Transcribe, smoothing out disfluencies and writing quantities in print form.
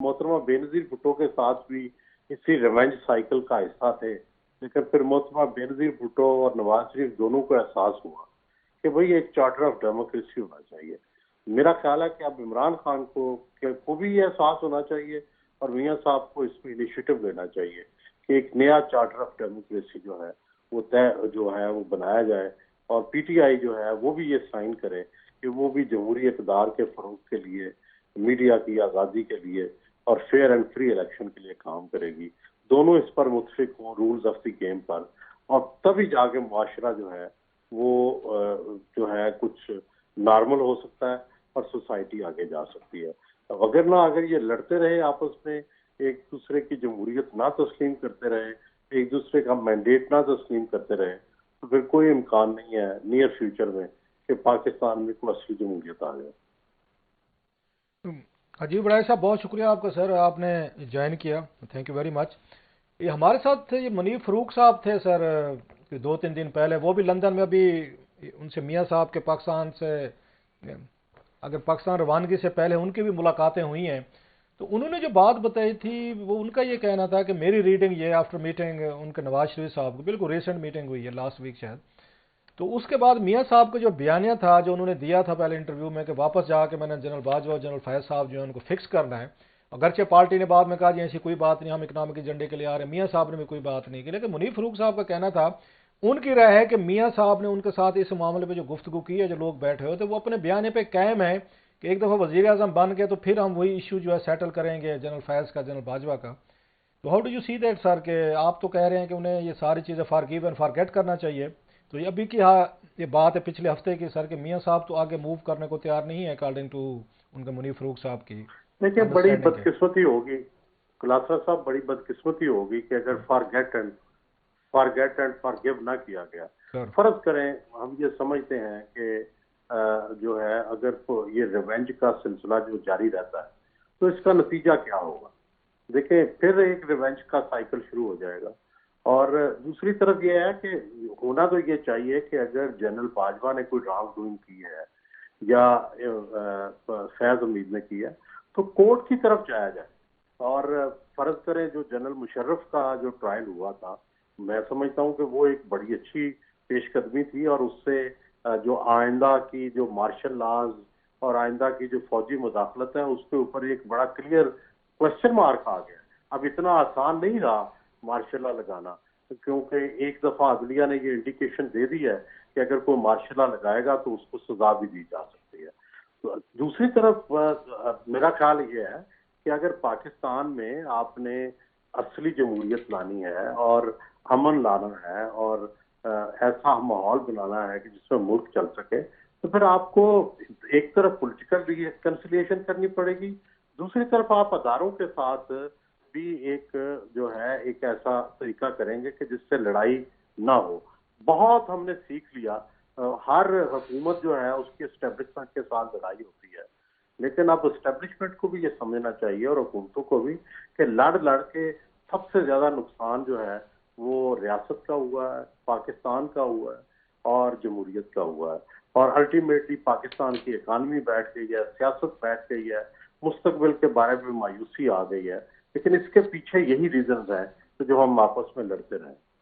मोहतरमा बेनज़ीर भुट्टो के साथ भी इसी रिवेंज साइकिल का हिस्सा थे, लेकिन फिर मोहतरमा बेनज़ीर भुट्टो और नवाज शरीफ दोनों को एहसास हुआ कि भाई एक चार्टर ऑफ डेमोक्रेसी होना चाहिए। मेरा ख्याल है कि अब इमरान खान को भी ये एहसास होना चाहिए और मियां साहब को इसमें इनिशिएटिव लेना चाहिए कि एक नया चार्टर ऑफ डेमोक्रेसी जो है वो तय जो है वो बनाया जाए, और पीटीआई जो है वो भी ये साइन करे कि वो भी जमहूरी इक़्तिदार के फरोग के लिए, मीडिया की आज़ादी के लिए और फेयर एंड फ्री इलेक्शन के लिए काम करेगी। दोनों इस पर मुत्फिक हों रूल्स ऑफ द गेम पर, और तभी जाके मुआशरा जो है वो जो है कुछ नॉर्मल हो सकता है और सोसाइटी आगे जा सकती है। अगर ये लड़ते रहे आपस में, एक दूसरे की जमहूरियत ना तस्लीम करते रहे, एक दूसरे का मैंडेट ना तस्लीम करते रहे, तो फिर कोई इम्कान नहीं है नियर फ्यूचर में कि पाकिस्तान में कोई असली जमहूरियत आ जाए। अजीब बड़ाई साहब, बहुत शुक्रिया आपका सर, आपने ज्वाइन किया, थैंक यू वेरी मच। ये हमारे साथ थे, ये मुनीर फ़ारूक साहब थे सर, 2-3 दिन पहले, वो भी लंदन में। अभी उनसे मियाँ साहब के पाकिस्तान से, अगर पाकिस्तान रवानगी से पहले उनकी भी मुलाकातें हुई हैं, तो उन्होंने जो बात बताई थी वो उनका ये कहना था कि मेरी रीडिंग ये, आफ्टर मीटिंग उनके नवाज शरीफ साहब को, बिल्कुल रिसेंट मीटिंग हुई है लास्ट वीक शायद, तो उसके बाद मियाँ साहब का जो बयानिया था जो उन्होंने दिया था पहले इंटरव्यू में कि वापस जाके मैंने जनरल बाजवा और जनरल फैज साहब जो है उनको फिक्स करना है, अगरचे पार्टी ने बाद में कहा जी ऐसी कोई बात नहीं, हम इकनॉमिक एजेंडे के लिए आ रहे हैं, मियाँ साहब ने भी कोई बात नहीं की। लेकिन मुनीर फ़ारूक साहब का कहना था, उनकी राय है कि मियाँ साहब ने उनके साथ इस मामले पर जो गुफ्तगू की है, जो लोग बैठे हुए थे, वो अपने बयाने पर कायम है कि एक दफ़ा वज़ीर आज़म बन गए तो फिर हम वही इशू जो है सेटल करेंगे, जनरल फैज़ का, जनरल बाजवा का। तो how do you see that sir, कि आप तो कह रहे हैं कि उन्हें ये सारी चीज़ें फॉरगिव एंड फॉरगेट करना चाहिए, तो ये अभी की ये बात है पिछले हफ्ते की सर, कि मियाँ साहब तो आगे मूव करने को तैयार नहीं है अकॉर्डिंग टू उनके मुनीर फ़ारूक साहब की देखिए, बड़ी अंडरस्टैंडिंग है। बदकिस्मती होगी खुलासा साहब, बड़ी बदकिस्मती होगी कि अगर फॉरगेट एंड फॉरगिव ना किया गया। सर फर्ज करें हम ये समझते हैं कि जो है अगर ये रिवेंज का सिलसिला जो जारी रहता है तो इसका नतीजा क्या होगा। देखिए, फिर एक रिवेंज का साइकिल शुरू हो जाएगा। और दूसरी तरफ ये है कि होना तो ये चाहिए कि अगर जनरल बाजवा ने कोई रॉन्ग डूइंग की है या फैज उम्मीद ने की है तो कोर्ट की तरफ जाया जाए। और फर्ज करें जो जनरल मुशर्रफ का जो ट्रायल हुआ था, मैं समझता हूं कि वो एक बड़ी अच्छी पेशकदमी थी, और उससे जो आइंदा की जो मार्शल लॉज और आइंदा की जो फौजी मुदाखलत है उसके ऊपर एक बड़ा क्लियर क्वेश्चन मार्क आ गया। अब इतना आसान नहीं रहा मार्शल लॉ लगाना, क्योंकि एक दफा अदलिया ने ये इंडिकेशन दे दी है कि अगर कोई मार्शल लॉ लगाएगा तो उसको सजा भी दी जा सकती है। तो दूसरी तरफ मेरा ख्याल ये है कि अगर पाकिस्तान में आपने असली जमहूरियत लानी है और अमन लाना है और ऐसा माहौल बनाना है कि जिसमें मुल्क चल सके, तो फिर आपको एक तरफ पॉलिटिकल रिकंसिलिएशन करनी पड़ेगी, दूसरी तरफ आप अदारों के साथ भी एक जो है एक ऐसा तरीका करेंगे कि जिससे लड़ाई ना हो। बहुत हमने सीख लिया, हर हुकूमत जो है उसकी एस्टेब्लिशमेंट के साथ लड़ाई होती है, लेकिन अब एस्टेब्लिशमेंट को भी ये समझना चाहिए और हुकूमतों को भी कि लड़ लड़ के सबसे ज्यादा नुकसान जो है वो रियासत का हुआ है, पाकिस्तान का हुआ है और जमहूरियत का हुआ है। और अल्टीमेटली पाकिस्तान की इकानमी बैठ गई है, सियासत बैठ गई है, मुस्तकबिल के बारे में मायूसी आ गई है। लेकिन इसके पीछे यही रीजन है जो हम आपस में लड़ते रहे।